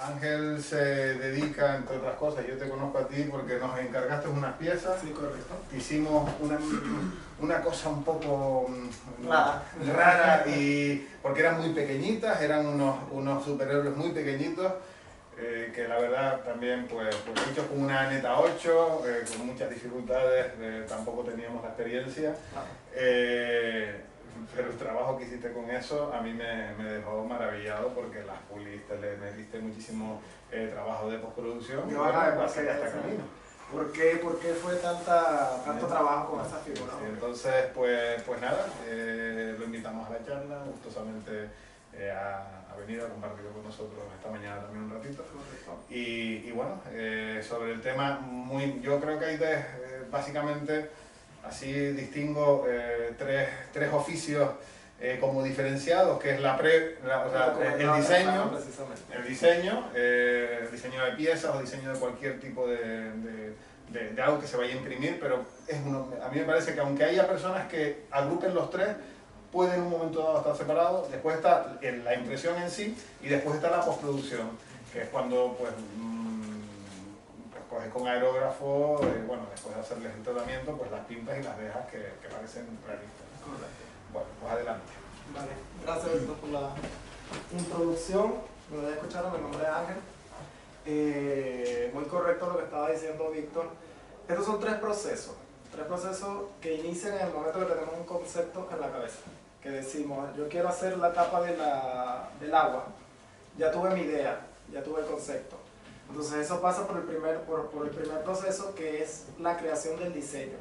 Ángel se dedica, entre otras cosas, yo te conozco a ti porque nos encargaste unas piezas. Sí, correcto. Hicimos una cosa un poco rara, y porque eran muy pequeñitas, eran unos superhéroes muy pequeñitos, que la verdad también pues hechos con una Neta 8, con muchas dificultades, tampoco teníamos la experiencia. Pero el trabajo que hiciste con eso a mí me dejó maravillado, porque las puliste, le metiste muchísimo trabajo de postproducción. Y van a ver hasta camino. ¿Por qué fue tanto trabajo con esa figura? Sí, entonces, pues nada, lo invitamos a la charla, gustosamente a venir a compartir con nosotros esta mañana también un ratito. Y bueno, sobre el tema, yo creo que hay básicamente, así distingo tres oficios como diferenciados, que es el diseño de piezas o diseño de cualquier tipo de algo que se vaya a imprimir, pero a mí me parece que aunque haya personas que agrupen los tres, puede en un momento dado estar separados. Después está la impresión en sí, y después está la postproducción, que es cuando pues coges con aerógrafo, después de hacerles el tratamiento, pues las pintas y las dejas que parecen realistas. Correcto. Bueno, pues adelante. Vale, gracias Víctor por la introducción. Como ya escucharon, mi nombre es Ángel. Muy correcto lo que estaba diciendo Víctor. Estos son tres procesos que inician en el momento que tenemos un concepto en la cabeza, que decimos, yo quiero hacer la tapa del agua, ya tuve mi idea, ya tuve el concepto. Entonces eso pasa por el primer proceso, que es la creación del diseño.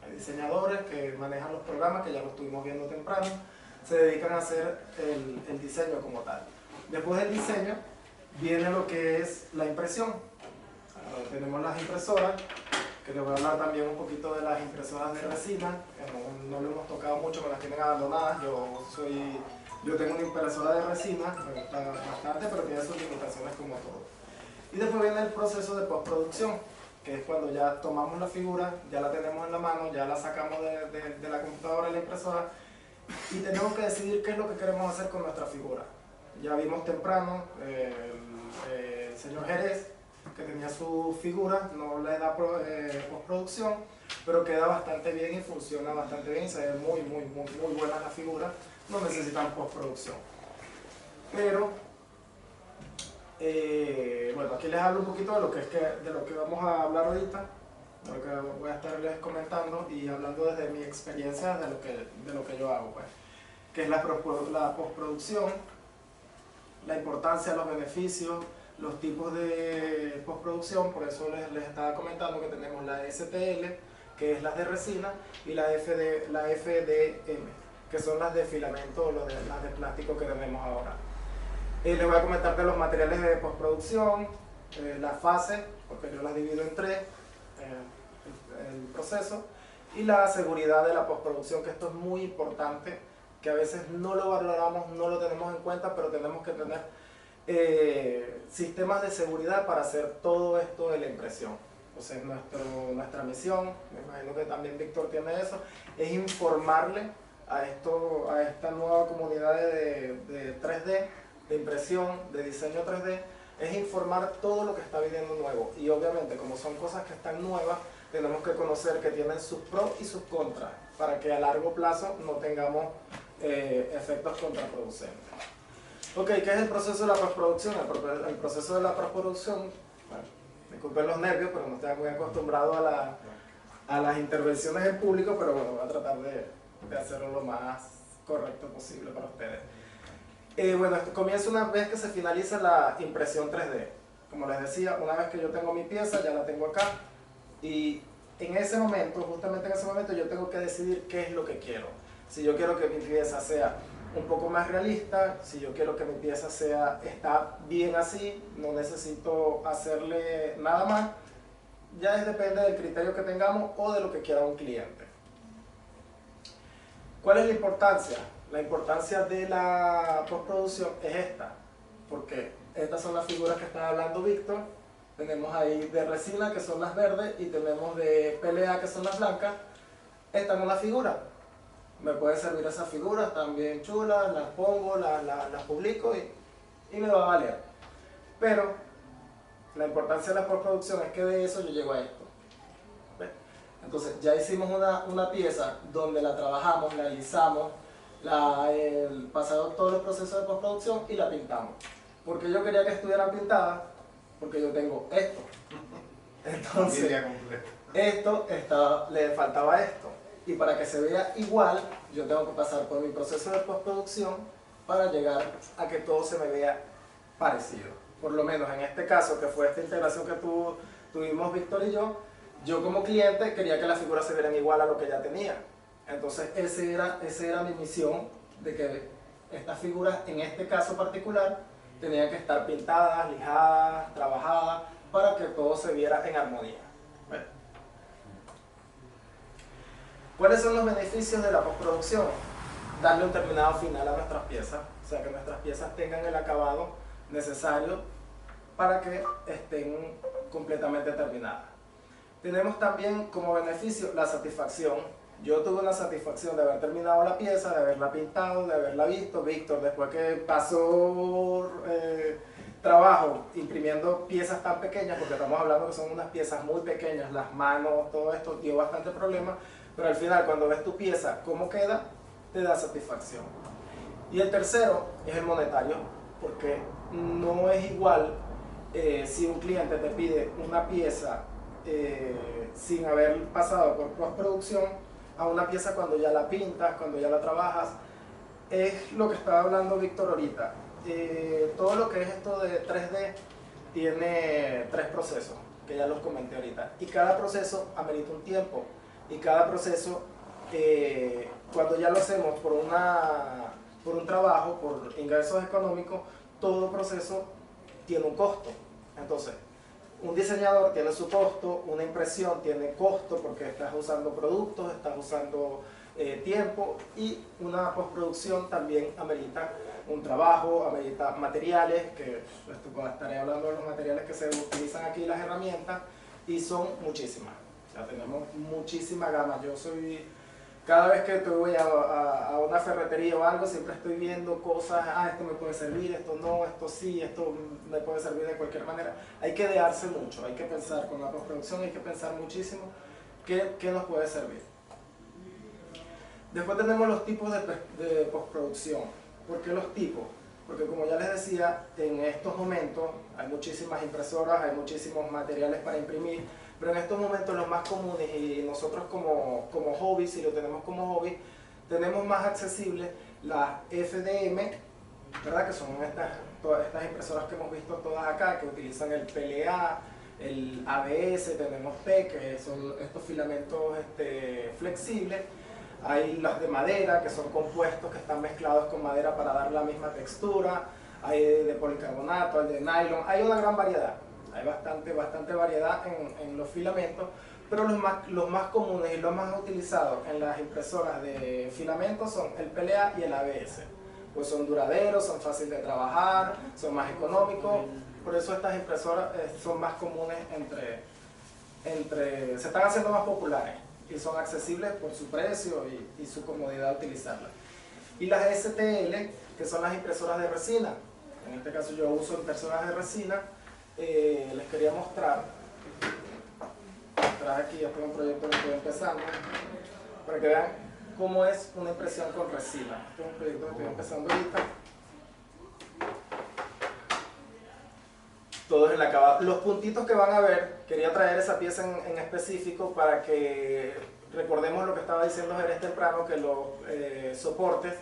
Hay diseñadores que manejan los programas, que ya lo estuvimos viendo temprano, se dedican a hacer el diseño como tal. Después del diseño viene lo que es la impresión. Tenemos las impresoras, que les voy a hablar también un poquito de las impresoras de resina, que no lo hemos tocado mucho, me las tienen abandonadas. Yo tengo una impresora de resina, me gusta bastante, pero tiene sus limitaciones como todo. Y después viene el proceso de postproducción, que es cuando ya tomamos la figura, ya la tenemos en la mano, ya la sacamos de la computadora, de la impresora, y tenemos que decidir qué es lo que queremos hacer con nuestra figura. Ya vimos temprano el señor Jerez, que tenía su figura, no le da postproducción, pero queda bastante bien y funciona bastante bien, se ve muy buena la figura, no necesitan postproducción. Pero, bueno, aquí les hablo un poquito de lo que vamos a hablar ahorita, de lo que voy a estarles comentando y hablando desde mi experiencia, de lo que yo hago, pues, que es la postproducción, la importancia, los beneficios, los tipos de postproducción. Por eso les estaba comentando que tenemos la STL, que es las de resina, y la FDM, que son las de filamento o las de plástico que tenemos ahora. Les voy a comentar de los materiales de postproducción, las fases, porque yo las divido en tres, el proceso, y la seguridad de la postproducción, que esto es muy importante, que a veces no lo valoramos, no lo tenemos en cuenta, pero tenemos que tener sistemas de seguridad para hacer todo esto de la impresión. Entonces nuestra misión, me imagino que también Víctor tiene eso, es informarle a esta nueva comunidad de 3D, de impresión, de diseño 3D, es informar todo lo que está viniendo nuevo. Y obviamente, como son cosas que están nuevas, tenemos que conocer que tienen sus pros y sus contras, para que a largo plazo no tengamos efectos contraproducentes. Ok, ¿qué es el proceso de la postproducción? El proceso de la postproducción, bueno, disculpen los nervios, pero no estoy muy acostumbrado a las intervenciones en público, pero bueno, voy a tratar de hacerlo lo más correcto posible para ustedes. Bueno, esto comienza una vez que se finaliza la impresión 3D. Como les decía, una vez que yo tengo mi pieza, ya la tengo acá, y en ese momento, justamente en ese momento, yo tengo que decidir qué es lo que quiero. Si yo quiero que mi pieza sea un poco más realista, si yo quiero que mi pieza está bien así, no necesito hacerle nada más, ya depende del criterio que tengamos o de lo que quiera un cliente. ¿Cuál es la importancia? La importancia de la postproducción es esta, porque estas son las figuras que está hablando Víctor. Tenemos ahí de resina, que son las verdes, y tenemos de PLA, que son las blancas. Esta no es la figura. Me puede servir esas figuras, están bien chulas, las pongo, las publico y me va a valer. Pero la importancia de la postproducción es que de eso yo llego a esto. ¿Ves? Entonces ya hicimos una pieza donde la trabajamos, la alisamos, pasamos todos los procesos de postproducción y la pintamos. Porque yo quería que estuviera pintada, porque yo tengo esto. Entonces, le faltaba esto. Y para que se vea igual, yo tengo que pasar por mi proceso de postproducción para llegar a que todo se me vea parecido. Por lo menos en este caso, que fue esta integración que tuvimos Víctor y yo como cliente quería que las figuras se vieran igual a lo que ya tenía. Entonces esa era mi misión, de que estas figuras, en este caso particular, tenían que estar pintadas, lijadas, trabajadas, para que todo se viera en armonía. ¿Ves? ¿Cuáles son los beneficios de la postproducción? Darle un terminado final a nuestras piezas, o sea, que nuestras piezas tengan el acabado necesario para que estén completamente terminadas. Tenemos también como beneficio la satisfacción. Yo tuve la satisfacción de haber terminado la pieza, de haberla pintado, de haberla visto. Víctor, después que pasó trabajo imprimiendo piezas tan pequeñas, porque estamos hablando que son unas piezas muy pequeñas, las manos, todo esto dio bastante problema, pero al final cuando ves tu pieza, cómo queda, te da satisfacción. Y el tercero es el monetario, porque no es igual si un cliente te pide una pieza sin haber pasado por postproducción a una pieza cuando ya la pintas, cuando ya la trabajas. Es lo que estaba hablando Víctor ahorita. Todo lo que es esto de 3D tiene 3 procesos, que ya los comenté ahorita, y cada proceso amerita un tiempo, y cada proceso, cuando ya lo hacemos por un trabajo, por ingresos económicos, todo proceso tiene un costo. Entonces, un diseñador tiene su costo, una impresión tiene costo porque estás usando productos, estás usando tiempo, y una postproducción también amerita un trabajo, amerita materiales, que estaré hablando de los materiales que se utilizan aquí, las herramientas, y son muchísimas. O sea, tenemos muchísima gama. Cada vez que voy a una ferretería o algo, siempre estoy viendo cosas, esto me puede servir, esto no, esto sí, esto me puede servir de cualquier manera. Hay que idearse mucho, hay que pensar con la postproducción, hay que pensar muchísimo qué nos puede servir. Después tenemos los tipos de postproducción. ¿Por qué los tipos? Porque como ya les decía, en estos momentos hay muchísimas impresoras, hay muchísimos materiales para imprimir, pero en estos momentos los más comunes, y nosotros como hobby, si lo tenemos como hobby, tenemos más accesibles las FDM, ¿verdad? Que son todas estas impresoras que hemos visto todas acá, que utilizan el PLA, el ABS, tenemos P, que son estos filamentos flexibles. Hay las de madera, que son compuestos que están mezclados con madera para dar la misma textura. Hay de policarbonato, hay de nylon, hay una gran variedad. Hay bastante variedad en los filamentos, pero los más comunes y los más utilizados en las impresoras de filamentos son el PLA y el ABS. Pues son duraderos, son fáciles de trabajar, son más económicos, por eso estas impresoras son más comunes se están haciendo más populares y son accesibles por su precio y su comodidad de utilizarlas. Y las STL, que son las impresoras de resina. En este caso yo uso impresoras de resina. Les quería mostrar, traje aquí, este es un proyecto que estoy empezando, para que vean cómo es una impresión con resina. Este es un proyecto que estoy empezando ahorita. Todo es el acabado. Los puntitos que van a ver, quería traer esa pieza en específico para que recordemos lo que estaba diciendo Jerez temprano, que los soportes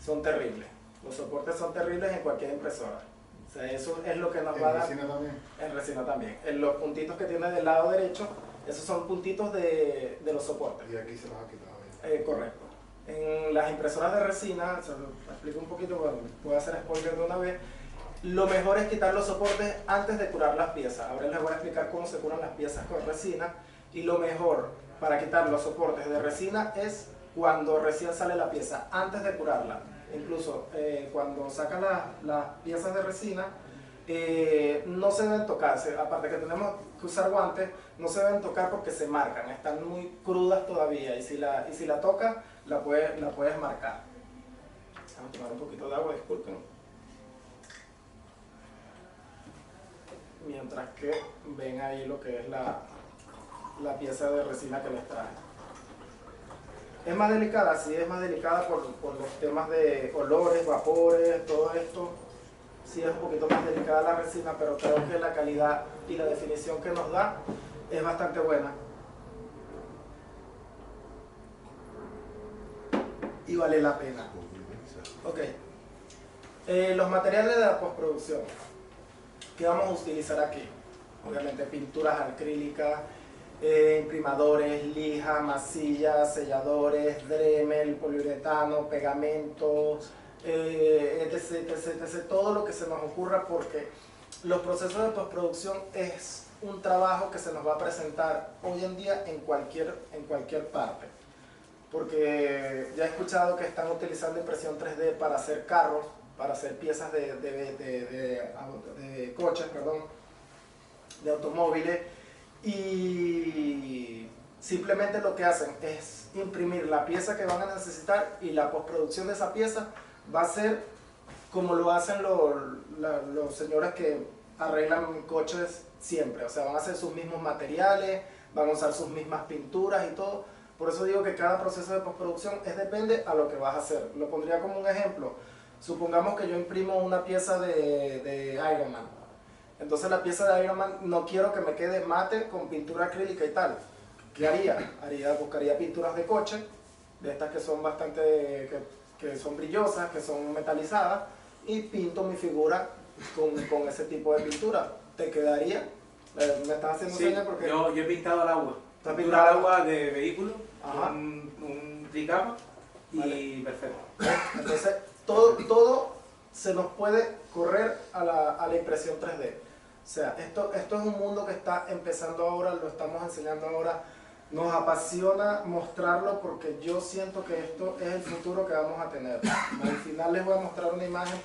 son terribles. Los soportes son terribles en cualquier impresora. O sea, eso es lo que nos va a dar. ¿En resina también? En resina también. En los puntitos que tiene del lado derecho, esos son puntitos de los soportes. Y aquí se los ha quitado. Correcto. En las impresoras de resina, se lo explico un poquito, bueno, puedo hacer spoiler de una vez. Lo mejor es quitar los soportes antes de curar las piezas. Ahora les voy a explicar cómo se curan las piezas con resina. Y lo mejor para quitar los soportes de resina es cuando recién sale la pieza, antes de curarla. Incluso cuando sacan las piezas de resina, no se deben tocarse. Aparte que tenemos que usar guantes, no se deben tocar porque se marcan. Están muy crudas todavía y si la tocas, la puedes marcar. Vamos a tomar un poquito de agua, disculpen. mientras que ven ahí lo que es la pieza de resina que les traje. Es más delicada, sí es más delicada por los temas de olores, vapores, todo esto. Sí es un poquito más delicada la resina, pero creo que la calidad y la definición que nos da es bastante buena. Y vale la pena. Ok. Los materiales de la postproducción que vamos a utilizar aquí. Obviamente pinturas acrílicas, imprimadores, lija, masilla, selladores, Dremel, poliuretano, pegamento, etc, etc, etc, todo lo que se nos ocurra, porque los procesos de postproducción es un trabajo que se nos va a presentar hoy en día en cualquier parte. Porque ya he escuchado que están utilizando impresión 3D para hacer carros, para hacer piezas de coches, perdón, de automóviles, y simplemente lo que hacen es imprimir la pieza que van a necesitar, y la postproducción de esa pieza va a ser como lo hacen los señores que arreglan coches siempre. O sea, van a hacer sus mismos materiales, van a usar sus mismas pinturas y todo. Por eso digo que cada proceso de postproducción depende a lo que vas a hacer. Lo pondría como un ejemplo. Supongamos que yo imprimo una pieza de Iron Man. Entonces la pieza de Iron Man no quiero que me quede mate con pintura acrílica y tal. ¿Qué haría? Buscaría pinturas de coche, de estas que son bastante, que son brillosas, que son metalizadas, y pinto mi figura con ese tipo de pintura. ¿Te quedaría? ¿Me estás haciendo señas? Porque yo he pintado al agua. ¿Te has Pintura pintado? al agua de vehículo, Ajá. un tricapa y Vale. perfecto. Entonces, todo se nos puede correr a la impresión 3D. O sea, esto es un mundo que está empezando ahora, lo estamos enseñando ahora. Nos apasiona mostrarlo porque yo siento que esto es el futuro que vamos a tener. Al final les voy a mostrar una imagen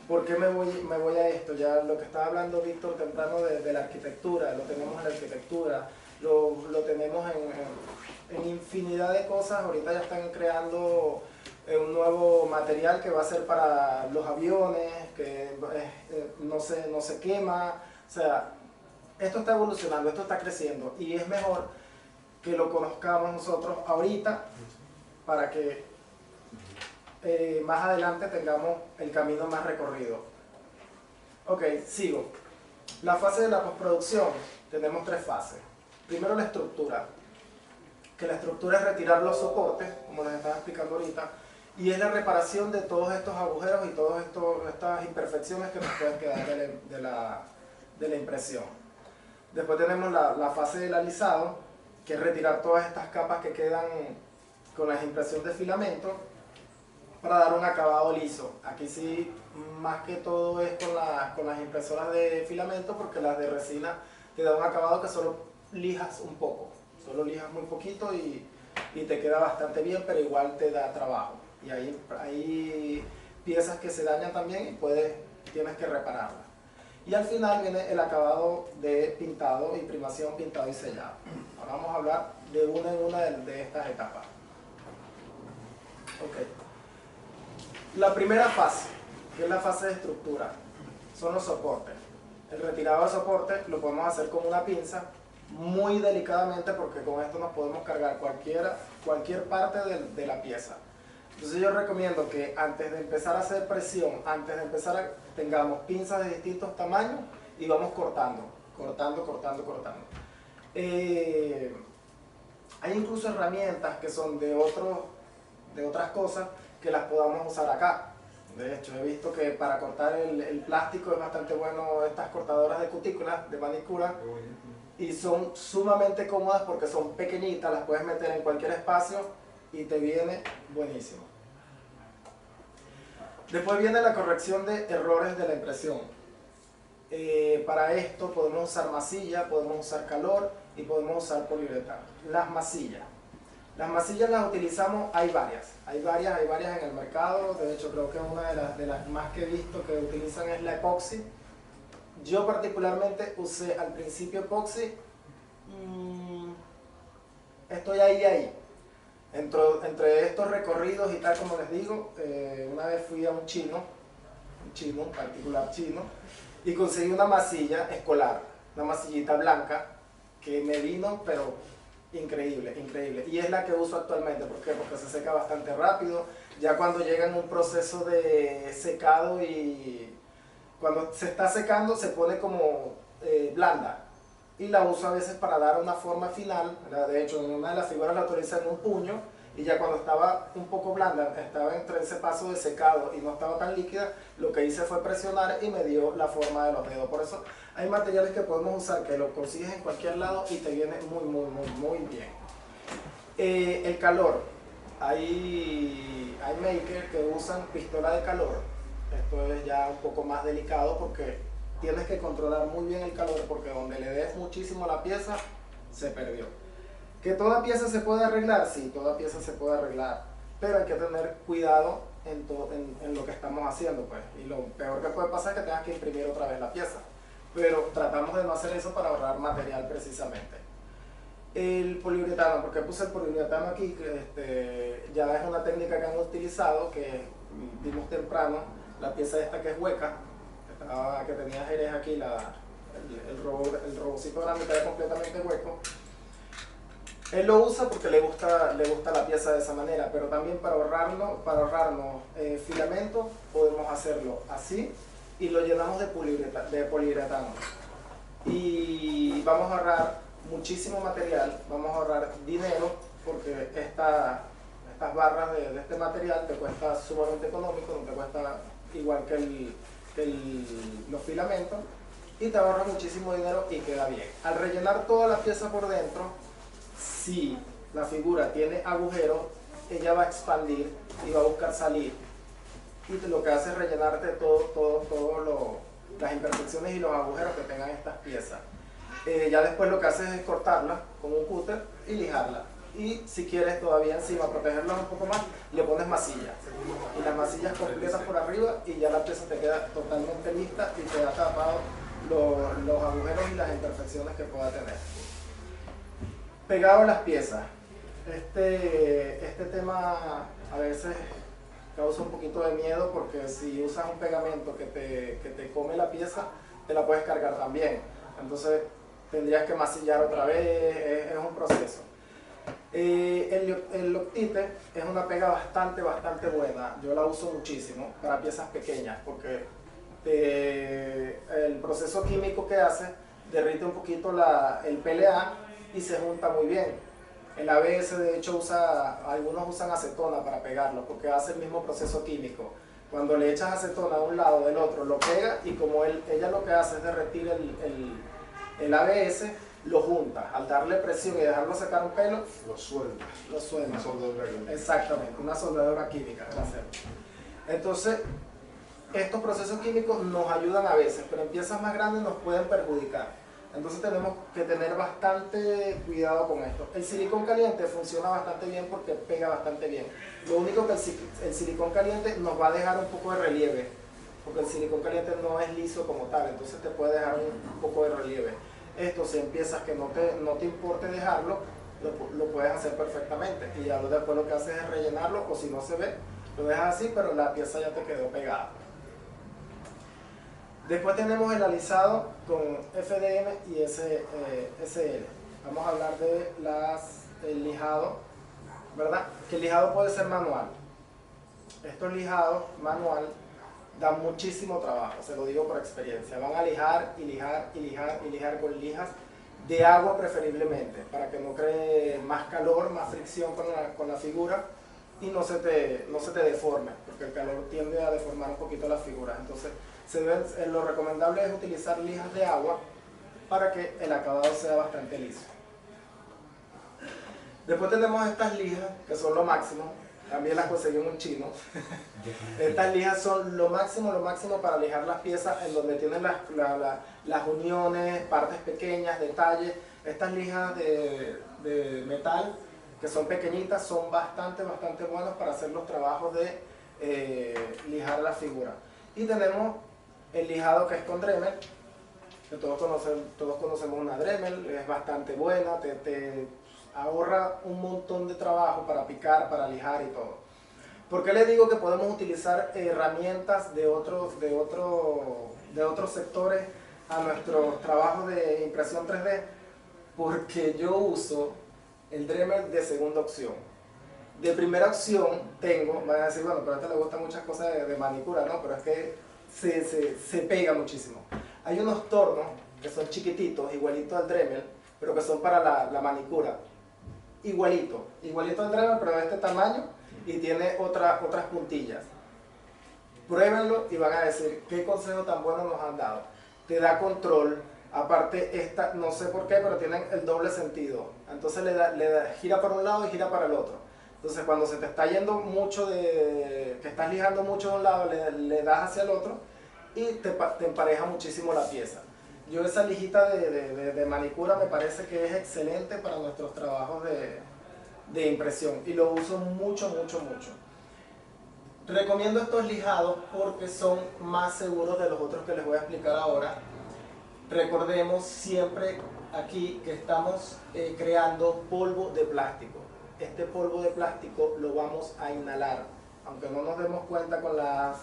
porque me voy a esto. Ya lo que estaba hablando Víctor temprano de la arquitectura, lo tenemos en la arquitectura, lo tenemos en infinidad de cosas. Ahorita ya están creando un nuevo material que va a ser para los aviones, que no se quema. O sea, esto está evolucionando, esto está creciendo, y es mejor que lo conozcamos nosotros ahorita para que más adelante tengamos el camino más recorrido. Ok, sigo. La fase de la postproducción, tenemos 3 fases. Primero, la estructura, que la estructura es retirar los soportes, como les estaba explicando ahorita, y es la reparación de todos estos agujeros y todas estas imperfecciones que nos pueden quedar de la impresión. Después tenemos la fase del alisado, que es retirar todas estas capas que quedan con la impresión de filamento para dar un acabado liso. Aquí sí, más que todo es con las impresoras de filamento, porque las de resina te da un acabado que solo lijas un poco, solo lijas muy poquito y te queda bastante bien, pero igual te da trabajo. Y hay piezas que se dañan también y tienes que repararlas. Y al final viene el acabado de pintado, imprimación, pintado y sellado. Ahora vamos a hablar de una en una de estas etapas. Ok. La primera fase, que es la fase de estructura, son los soportes. El retirado de soporte lo podemos hacer con una pinza, muy delicadamente, porque con esto nos podemos cargar cualquier parte de la pieza. Entonces yo recomiendo que antes de empezar a hacer presión, tengamos pinzas de distintos tamaños y vamos cortando. Hay incluso herramientas que son de otras cosas que las podamos usar acá. De hecho, he visto que para cortar el plástico es bastante bueno estas cortadoras de cutículas, de manicura, y son sumamente cómodas porque son pequeñitas, las puedes meter en cualquier espacio y te viene buenísimo. Después viene la corrección de errores de la impresión. Para esto podemos usar masilla, podemos usar calor y podemos usar poliuretano. Las masillas las utilizamos, hay varias en el mercado. De hecho, creo que una de las más que he visto que utilizan es la epoxi. Yo particularmente usé al principio epoxi, estoy ahí. Entre estos recorridos y tal, como les digo, una vez fui a un particular chino, y conseguí una masilla escolar, una masillita blanca que me vino, pero increíble, increíble. Y es la que uso actualmente. ¿Por qué? Porque se seca bastante rápido. Ya cuando llega en un proceso de secado y cuando se está secando se pone como blanda. Y la uso a veces para dar una forma final. De hecho, en una de las figuras la utilicé en un puño. Y ya cuando estaba un poco blanda, estaba entre ese paso de secado y no estaba tan líquida, lo que hice fue presionar y me dio la forma de los dedos. Por eso hay materiales que podemos usar que lo consigues en cualquier lado y te viene muy bien. El calor. Hay makers que usan pistola de calor. Esto es ya un poco más delicado porque tienes que controlar muy bien el calor, porque donde le des muchísimo a la pieza, se perdió. ¿Que toda pieza se puede arreglar? Sí, toda pieza se puede arreglar, pero hay que tener cuidado en lo que estamos haciendo, pues. Y lo peor que puede pasar es que tengas que imprimir otra vez la pieza, pero tratamos de no hacer eso para ahorrar material precisamente. El poliuretano, ¿por qué puse el poliuretano aquí? Ya es una técnica que han utilizado, que vimos temprano, la pieza esta que es hueca, que tenía Jerez aquí, el robocito de la mitad es completamente hueco. Él lo usa porque le gusta la pieza de esa manera, pero también para ahorrarnos filamento podemos hacerlo así y lo llenamos de poliuretano. Y vamos a ahorrar muchísimo material, vamos a ahorrar dinero, porque estas barras de este material te cuesta sumamente económico, no te cuesta igual que los filamentos, y te ahorra muchísimo dinero y queda bien. Al rellenar toda la pieza por dentro, si la figura tiene agujeros, ella va a expandir y va a buscar salir, y lo que hace es rellenarte todo las imperfecciones y los agujeros que tengan estas piezas. Ya después lo que haces es cortarla con un cúter y lijarla, y si quieres todavía encima protegerla un poco más, le pones masilla, y las masillas completas por arriba, y ya la pieza te queda totalmente lista y te ha tapado los agujeros y las imperfecciones que pueda tener. Pegado a las piezas. Este tema a veces causa un poquito de miedo, porque si usas un pegamento que te come la pieza, te la puedes cargar también. Entonces tendrías que masillar otra vez, es un proceso. El Loctite es una pega bastante buena. Yo la uso muchísimo para piezas pequeñas, porque el proceso químico que hace derrite un poquito el PLA y se junta muy bien. El ABS de hecho algunos usan acetona para pegarlo, porque hace el mismo proceso químico. Cuando le echas acetona a un lado del otro, lo pega, y como ella lo que hace es derretir el ABS, lo junta. Al darle presión y dejarlo sacar un pelo, Lo suelta. Una soldadura química. Exactamente, una soldadura química. Entonces, estos procesos químicos nos ayudan a veces, pero en piezas más grandes nos pueden perjudicar. Entonces tenemos que tener bastante cuidado con esto. El silicón caliente funciona bastante bien porque pega bastante bien. Lo único que el silicón caliente nos va a dejar un poco de relieve, porque el silicón caliente no es liso como tal, entonces te puede dejar un poco de relieve. Esto, si en piezas que no te importe dejarlo, lo puedes hacer perfectamente. Y ya después lo que haces es rellenarlo, o si no se ve, lo dejas así, pero la pieza ya te quedó pegada. Después tenemos el alisado con FDM y SL. Vamos a hablar del lijado, ¿verdad? Que el lijado puede ser manual. Estos lijados manual dan muchísimo trabajo, se lo digo por experiencia. Van a lijar y lijar con lijas de agua preferiblemente, para que no cree más calor, más fricción con la figura, y no se te deforme, porque el calor tiende a deformar un poquito las figuras. Entonces, lo recomendable es utilizar lijas de agua para que el acabado sea bastante liso. Después tenemos estas lijas, que son lo máximo. También las conseguí en un chino. Estas lijas son lo máximo para lijar las piezas en donde tienen las uniones, partes pequeñas, detalles. Estas lijas de metal, que son pequeñitas, son bastante buenas para hacer los trabajos de lijar la figura. Y tenemos el lijado que es con Dremel, que todos conocemos una Dremel, es bastante buena, te ahorra un montón de trabajo para picar, para lijar y todo. ¿Por qué les digo que podemos utilizar herramientas de de otros sectores a nuestros trabajos de impresión 3D, porque yo uso el Dremel de segunda opción. De primera opción tengo, van a decir, bueno, pero a este le gustan muchas cosas de manicura, ¿no? Pero es que se pega muchísimo. Hay unos tornos que son chiquititos, igualitos al Dremel, pero que son para la manicura. Igualito al Dremel, pero de este tamaño y tiene otras puntillas. Pruébenlo y van a decir qué consejo tan bueno nos han dado. Te da control, aparte esta, no sé por qué, pero tienen el doble sentido. Entonces gira para un lado y gira para el otro. Entonces cuando se te está yendo mucho que estás lijando mucho de un lado, le das hacia el otro y te empareja muchísimo la pieza. Yo esa lijita de manicura me parece que es excelente para nuestros trabajos de impresión y lo uso mucho. Recomiendo estos lijados porque son más seguros de los otros que les voy a explicar ahora. Recordemos siempre aquí que estamos creando polvo de plástico. Este polvo de plástico lo vamos a inhalar, aunque no nos demos cuenta con las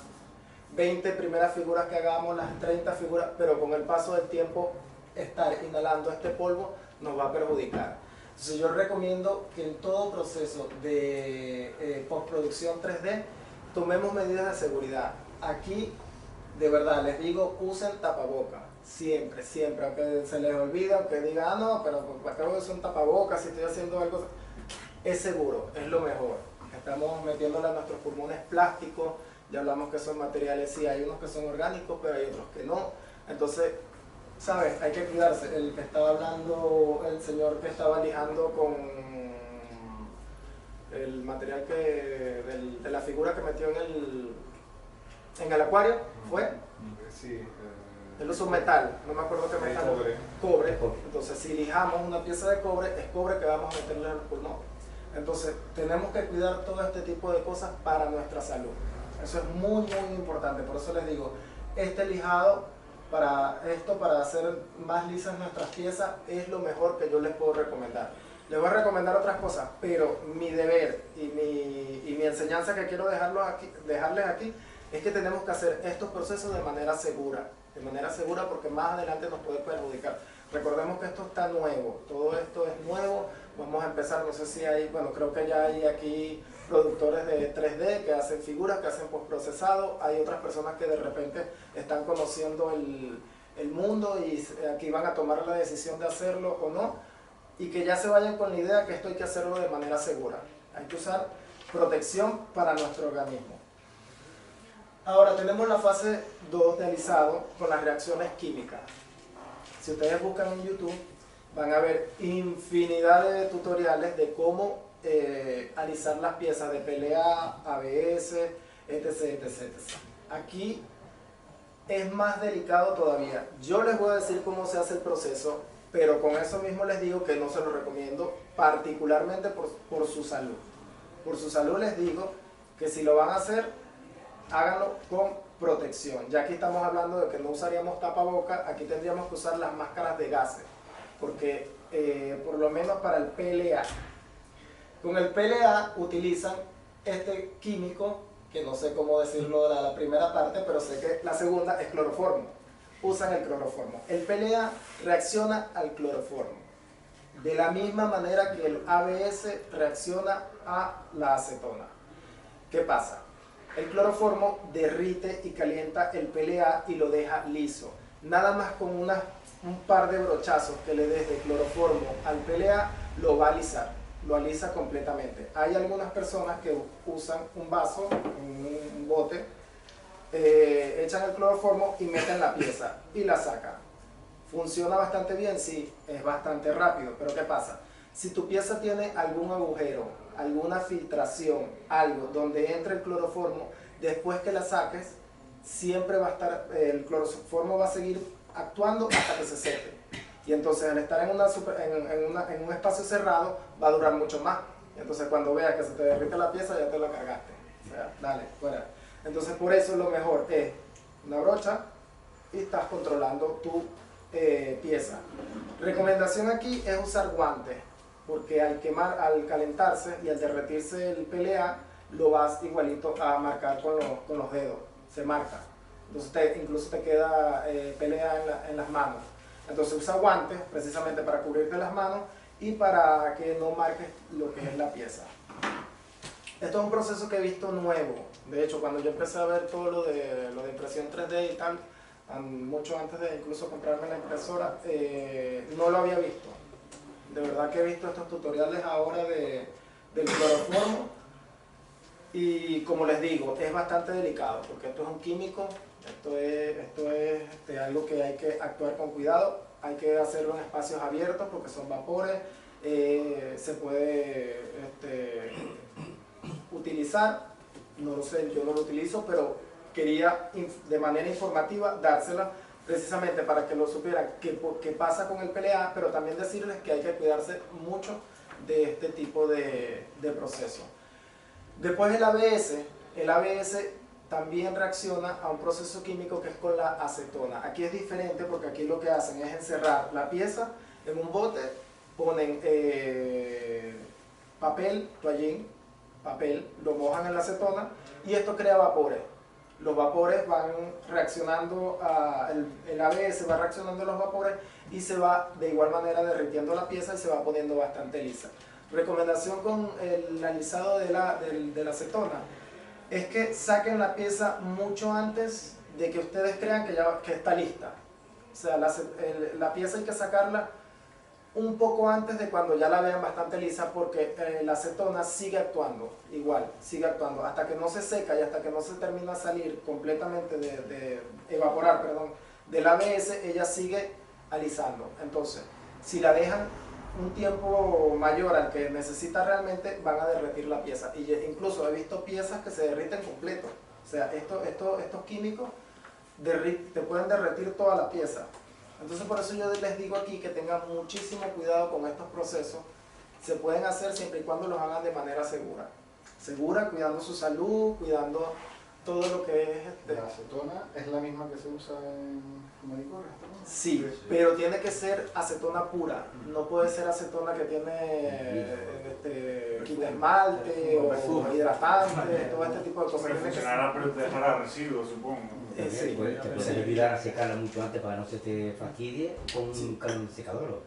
20 primeras figuras que hagamos, las 30 figuras, pero con el paso del tiempo estar inhalando este polvo nos va a perjudicar. Entonces yo recomiendo que en todo proceso de postproducción 3D tomemos medidas de seguridad. Aquí, de verdad, les digo, usen tapabocas. Siempre, aunque se les olvide, aunque digan, ah, no, pero ¿para qué voy a usar un tapabocas si estoy haciendo algo? Es seguro, es lo mejor. Estamos metiéndole a nuestros pulmones plásticos, ya hablamos que son materiales, sí, hay unos que son orgánicos, pero hay otros que no. Entonces, ¿sabes? Hay que cuidarse. El que estaba hablando, el señor que estaba lijando con el material de la figura que metió en el acuario, ¿fue? Sí. Él usó metal, no me acuerdo qué metal. Cobre. Entonces, si lijamos una pieza de cobre, es cobre que vamos a meterle en el pulmón. Entonces, tenemos que cuidar todo este tipo de cosas para nuestra salud. Eso es muy importante. Por eso les digo, este lijado, para hacer más lisas nuestras piezas, es lo mejor que yo les puedo recomendar. Les voy a recomendar otras cosas, pero mi deber y mi enseñanza que quiero dejarles aquí es que tenemos que hacer estos procesos de manera segura porque más adelante nos puede perjudicar. Recordemos que esto está nuevo, todo esto es nuevo, vamos a empezar, no sé si hay, bueno, creo que ya hay aquí productores de 3D que hacen figuras, que hacen postprocesado, hay otras personas que de repente están conociendo el mundo y aquí van a tomar la decisión de hacerlo o no, y que ya se vayan con la idea que esto hay que hacerlo de manera segura. Hay que usar protección para nuestro organismo. Ahora tenemos la fase 2 de alisado con las reacciones químicas. Si ustedes buscan en YouTube van a ver infinidad de tutoriales de cómo alisar las piezas de PLA, ABS, etc. Aquí es más delicado todavía. Yo les voy a decir cómo se hace el proceso, pero con eso mismo les digo que no se lo recomiendo, particularmente por su salud. Por su salud les digo que si lo van a hacer, háganlo con protección. Ya aquí estamos hablando de que no usaríamos tapaboca, aquí tendríamos que usar las máscaras de gases, porque por lo menos para el PLA. Con el PLA utilizan este químico, que no sé cómo decirlo de la primera parte, pero sé que la segunda es cloroformo. Usan el cloroformo. El PLA reacciona al cloroformo, de la misma manera que el ABS reacciona a la acetona. ¿Qué pasa? El cloroformo derrite y calienta el PLA y lo deja liso. Nada más con un par de brochazos que le des de cloroformo al PLA lo va a alisar, lo alisa completamente. Hay algunas personas que usan un vaso, un bote, echan el cloroformo y meten la pieza y la sacan. ¿Funciona bastante bien? Sí, es bastante rápido, pero ¿qué pasa? Si tu pieza tiene algún agujero, alguna filtración, algo donde entre el cloroformo, después que la saques, siempre va a estar, el cloroformo va a seguir actuando hasta que se seque. Y entonces al estar en un espacio cerrado, va a durar mucho más. Entonces cuando veas que se te derrite la pieza, ya te la cargaste. O sea, dale, fuera. Entonces por eso lo mejor es una brocha y estás controlando tu pieza. Recomendación aquí es usar guantes, porque al calentarse y al derretirse el PLA, lo vas igualito a marcar con los dedos, se marca. entonces incluso te queda pelea en las manos. Entonces usa guantes precisamente para cubrirte las manos y para que no marques lo que es la pieza. Esto es un proceso que he visto nuevo. De hecho, cuando yo empecé a ver todo lo de impresión 3D y tal, mucho antes de incluso comprarme la impresora, no lo había visto. De verdad que he visto estos tutoriales ahora del cloroformo y como les digo, es bastante delicado porque esto es un químico, esto es algo que hay que actuar con cuidado, hay que hacerlo en espacios abiertos porque son vapores, se puede utilizar, no lo sé, yo no lo utilizo, pero quería de manera informativa dársela precisamente para que lo supieran qué pasa con el PLA, pero también decirles que hay que cuidarse mucho de este tipo de proceso. Después el ABS también reacciona a un proceso químico que es con la acetona. Aquí es diferente porque aquí lo que hacen es encerrar la pieza en un bote, ponen papel, toallín, papel, lo mojan en la acetona y esto crea vapores. Los vapores van reaccionando, el ABS va reaccionando a los vapores y se va de igual manera derritiendo la pieza y se va poniendo bastante lisa. Recomendación con el alisado de la acetona es que saquen la pieza mucho antes de que ustedes crean que está lista. O sea, la pieza hay que sacarla un poco antes de cuando ya la vean bastante lisa porque la acetona sigue actuando, igual, sigue actuando, hasta que no se seca y hasta que no se termina de salir completamente de evaporar, perdón, del ABS, ella sigue alisando. Entonces, si la dejan un tiempo mayor al que necesita realmente, van a derretir la pieza. Y incluso he visto piezas que se derriten completo. O sea, estos químicos te pueden derretir toda la pieza. Entonces por eso yo les digo aquí que tengan muchísimo cuidado con estos procesos. Se pueden hacer siempre y cuando los hagan de manera segura. Segura, cuidando su salud, cuidando todo lo que es... ¿La acetona es la misma que se usa en licores? Sí, pero tiene que ser acetona pura. No puede ser acetona que tiene quita esmalte o hidratante, todo este tipo de cosas. Pero funcionará, pero dejará residuos, supongo. Sí, Te puedes ayudar a secarla mucho antes para que no se te fastidie con un secador.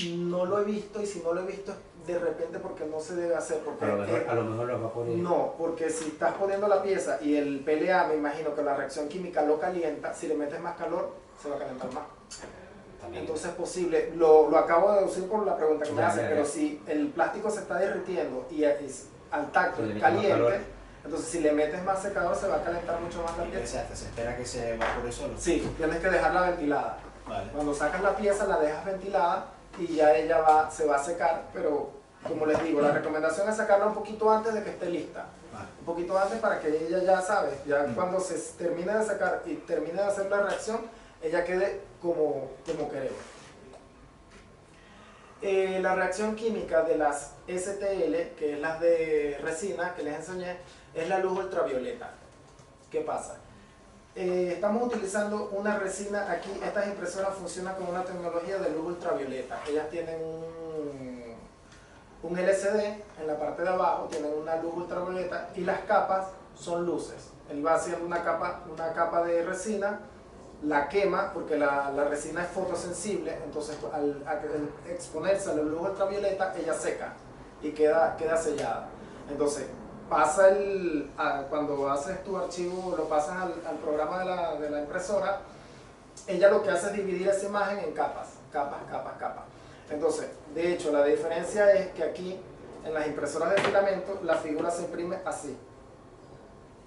no lo he visto y si no lo he visto es de repente porque no se debe hacer. Porque a lo mejor los vapores... No, porque si estás poniendo la pieza y el PLA, me imagino que la reacción química lo calienta, si le metes más calor, se va a calentar más. También. Entonces es posible, lo acabo de deducir por la pregunta que me hacen, Ya. pero si el plástico se está derritiendo y es al tacto Le metes más calor. caliente, entonces si le metes más secador se va a calentar mucho más la pieza. Exacto, se espera que se evapore solo. Sí, tienes que dejarla ventilada. Vale. Cuando sacas la pieza la dejas ventilada y ya ella se va a secar, pero como les digo, la recomendación es sacarla un poquito antes de que esté lista. Vale. Un poquito antes para que ella ya sabe, ya cuando se termine de sacar y termine de hacer la reacción, ella quede como queremos. La reacción química de las STL, que es las de resina que les enseñé, es la luz ultravioleta. ¿Qué pasa? Estamos utilizando una resina aquí, estas impresoras funcionan con una tecnología de luz ultravioleta. Ellas tienen un LCD en la parte de abajo, tienen una luz ultravioleta y las capas son luces. Él va haciendo una capa de resina, la quema porque la resina es fotosensible, entonces al exponerse a la luz ultravioleta ella seca y queda sellada. Entonces pasa cuando haces tu archivo, lo pasas al programa de la impresora, ella lo que hace es dividir esa imagen en capas. Entonces, de hecho, la diferencia es que aquí, en las impresoras de filamento, la figura se imprime así.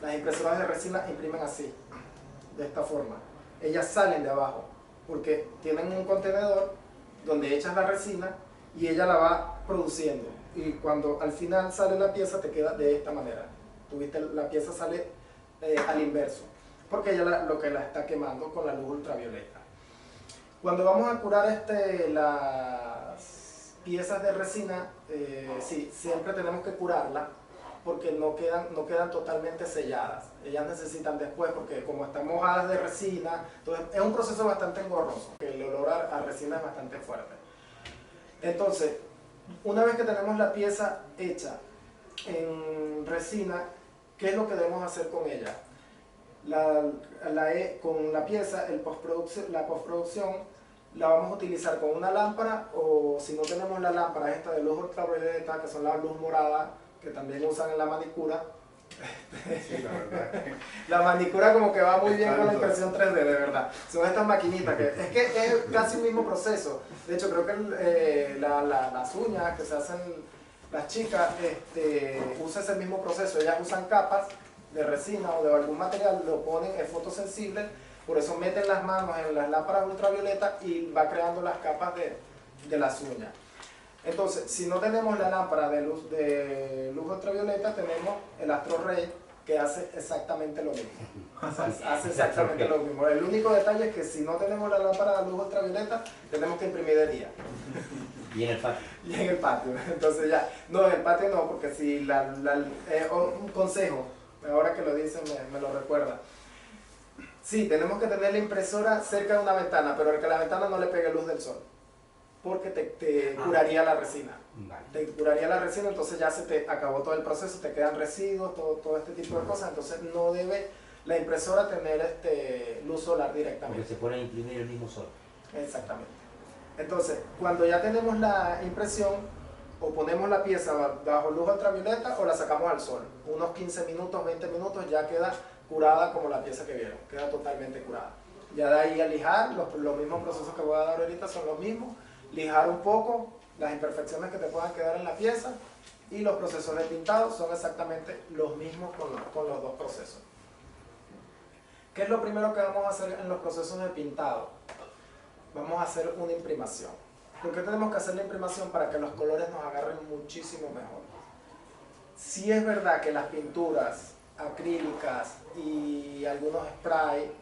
Las impresoras de resina imprimen así, de esta forma. Ellas salen de abajo, porque tienen un contenedor donde echas la resina y ella la va produciendo. Y cuando al final sale la pieza, te queda de esta manera. La pieza sale al inverso, porque ella lo que la está quemando con la luz ultravioleta. Cuando vamos a curar las piezas de resina, sí, siempre tenemos que curarlas porque no quedan totalmente selladas. Ellas necesitan después, porque como están mojadas de resina, entonces es un proceso bastante engorroso, que el olor a resina es bastante fuerte. Entonces, una vez que tenemos la pieza hecha en resina, ¿qué es lo que debemos hacer con ella? con la pieza, la postproducción la vamos a utilizar con una lámpara, o si no tenemos la lámpara esta de luz ultravioleta, que son la luz morada, que también usan en la manicura. Sí, la verdad. La manicura como que va muy bien con la Exacto. impresión 3D, de verdad. Son estas maquinitas que es casi el mismo proceso. De hecho, creo que las uñas que se hacen las chicas usan ese mismo proceso. Ellas usan capas de resina o de algún material, lo ponen, es fotosensible, por eso meten las manos en las lámparas ultravioletas y va creando las capas de las uñas. Entonces, si no tenemos la lámpara de luz ultravioleta, tenemos el Astro Ray, que hace exactamente lo mismo. Hace exactamente lo mismo. El único detalle es que si no tenemos la lámpara de luz ultravioleta, tenemos que imprimir de día. Y en el patio. Y en el patio. Entonces ya, no, en el patio no, porque si un consejo, ahora que lo dicen me lo recuerda. Sí, tenemos que tener la impresora cerca de una ventana, pero que la ventana no le pegue luz del sol, porque te curaría la resina. Vale. Te curaría la resina, entonces ya se te acabó todo el proceso, te quedan residuos, todo este tipo de cosas, entonces no debe la impresora tener luz solar Porque directamente. se pone a imprimir el mismo sol. Exactamente. Entonces, cuando ya tenemos la impresión, o ponemos la pieza bajo luz ultravioleta o la sacamos al sol. Unos 15 minutos, 20 minutos ya queda curada como la pieza que vieron, queda totalmente curada. Ya de ahí a lijar, los mismos procesos que voy a dar ahorita son los mismos, lijar un poco las imperfecciones que te puedan quedar en la pieza, y los procesos de pintado son exactamente los mismos con los dos procesos. ¿Qué es lo primero que vamos a hacer en los procesos de pintado? Vamos a hacer una imprimación. ¿Por qué tenemos que hacer la imprimación? Para que los colores nos agarren muchísimo mejor. Sí es verdad que las pinturas acrílicas y algunos spray,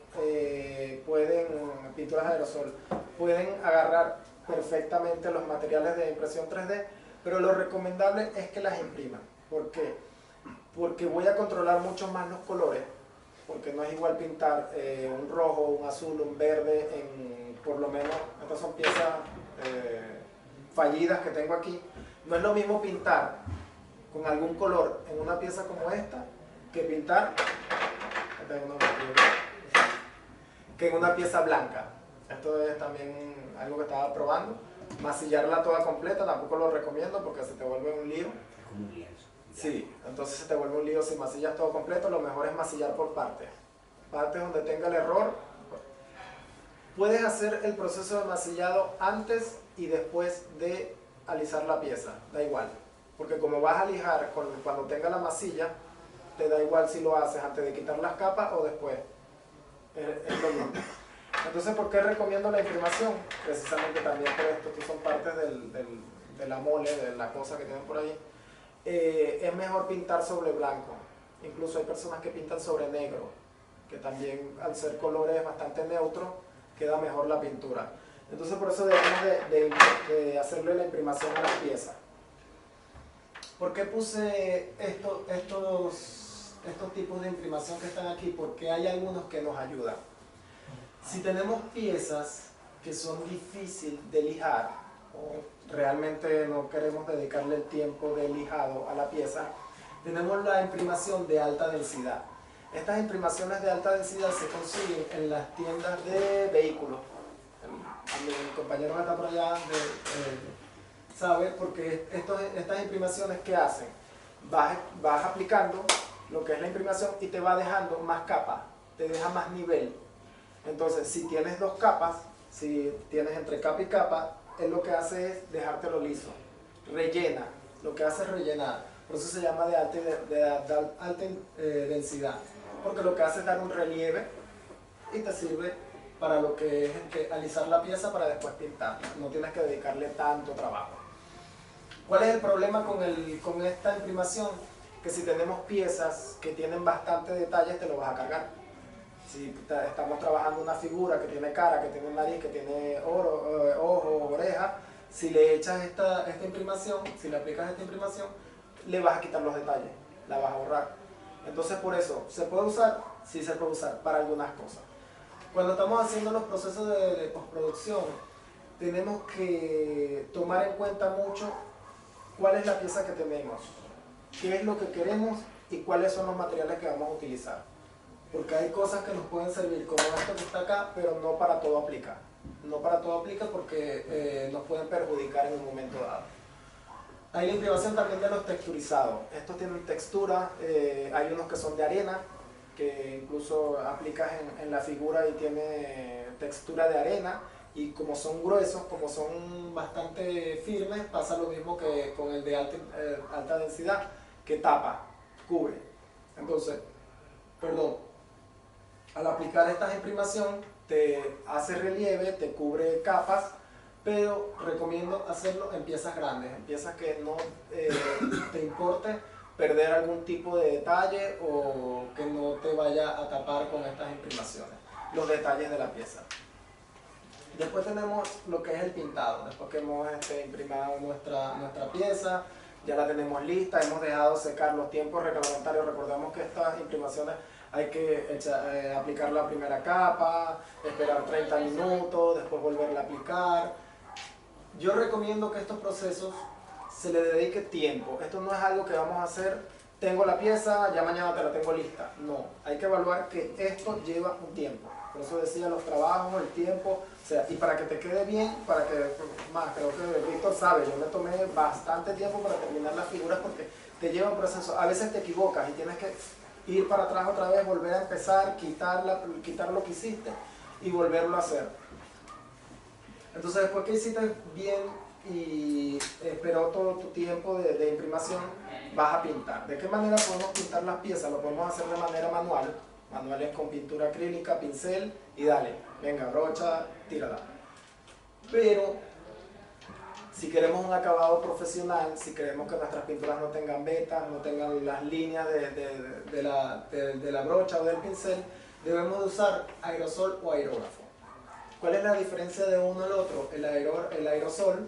pinturas de aerosol, pueden agarrar perfectamente los materiales de impresión 3D, pero lo recomendable es que las impriman. ¿Por qué? Porque voy a controlar mucho más los colores, porque no es igual pintar un rojo, un azul, un verde, por lo menos, estas son piezas fallidas que tengo aquí. No es lo mismo pintar con algún color en una pieza como esta, que pintar que en una pieza blanca. Esto es también algo que estaba probando. Masillarla toda completa tampoco lo recomiendo porque se te vuelve un lío. Es como un lienzo. Sí, entonces se te vuelve un lío si masillas todo completo. Lo mejor es masillar por partes. Partes donde tenga el error. Puedes hacer el proceso de masillado antes y después de alisar la pieza, da igual. Porque como vas a lijar cuando tenga la masilla, te da igual si lo haces antes de quitar las capas o después. Es lo mismo. Entonces, ¿por qué recomiendo la imprimación? Precisamente también por esto, que son partes de la mole, de la cosa que tienen por ahí. Es mejor pintar sobre blanco. Incluso hay personas que pintan sobre negro, que también al ser colores bastante neutros, queda mejor la pintura. Entonces por eso debemos de hacerle la imprimación a las piezas. ¿Por qué puse estos tipos de imprimación que están aquí? Porque hay algunos que nos ayudan. Si tenemos piezas que son difíciles de lijar, o realmente no queremos dedicarle el tiempo de lijado a la pieza, tenemos la imprimación de alta densidad. Estas imprimaciones de alta densidad se consiguen en las tiendas de vehículos. Mi compañero que está por allá sabe, porque estas imprimaciones, ¿qué hacen? Vas aplicando lo que es la imprimación y te va dejando más capas, te deja más nivel. Entonces, si tienes dos capas, si tienes entre capa y capa, él lo que hace es dejártelo liso. Rellena, lo que hace es rellenar. Por eso se llama de alta densidad. Porque lo que hace es dar un relieve y te sirve para lo que es alisar la pieza para después pintarla. No tienes que dedicarle tanto trabajo. ¿Cuál es el problema con esta imprimación? Que si tenemos piezas que tienen bastante detalles, te lo vas a cargar. Si estamos trabajando una figura que tiene cara, que tiene nariz, que tiene ojo, oreja, si le echas esta imprimación, si le aplicas esta imprimación, le vas a quitar los detalles, la vas a borrar. Entonces por eso, ¿se puede usar? Sí se puede usar para algunas cosas. Cuando estamos haciendo los procesos de postproducción, tenemos que tomar en cuenta mucho cuál es la pieza que tenemos, qué es lo que queremos y cuáles son los materiales que vamos a utilizar. porque hay cosas que nos pueden servir, como esto que está acá, pero no para todo aplica. No para todo aplica porque nos pueden perjudicar en un momento dado. Hay la imprimación también de los texturizados. Estos tienen textura, hay unos que son de arena, que incluso aplicas en la figura y tiene textura de arena, y como son gruesos, como son bastante firmes, pasa lo mismo que con el de alta densidad, que tapa, cubre. Entonces, al aplicar esta imprimación te hace relieve, te cubre capas, pero recomiendo hacerlo en piezas grandes, en piezas que no te importe perder algún tipo de detalle o que no te vaya a tapar con estas imprimaciones, los detalles de la pieza. Después tenemos lo que es el pintado. Después que hemos imprimado nuestra pieza, ya la tenemos lista, hemos dejado secar los tiempos reglamentarios. Recordemos que estas imprimaciones hay que aplicar la primera capa, esperar 30 minutos, después volverla a aplicar. Yo recomiendo que estos procesos se le dedique tiempo. Esto no es algo que vamos a hacer, tengo la pieza, ya mañana te la tengo lista. No, hay que evaluar que esto lleva un tiempo. Por eso decía los trabajos, el tiempo, o sea, y para que te quede bien, para que, más, creo que Víctor sabe, yo me tomé bastante tiempo para terminar las figuras porque te lleva un proceso. A veces te equivocas y tienes que ir para atrás otra vez, volver a empezar, quitar lo que hiciste y volverlo a hacer. Entonces después que hiciste bien y esperó todo tu tiempo de imprimación, vas a pintar. ¿De qué manera podemos pintar las piezas? Lo podemos hacer de manera manual. Manuales con pintura acrílica, pincel y dale, venga, brocha, tírala. Pero si queremos un acabado profesional, si queremos que nuestras pinturas no tengan vetas, no tengan las líneas de la brocha o del pincel, debemos de usar aerosol o aerógrafo. ¿Cuál es la diferencia de uno al otro? El aerosol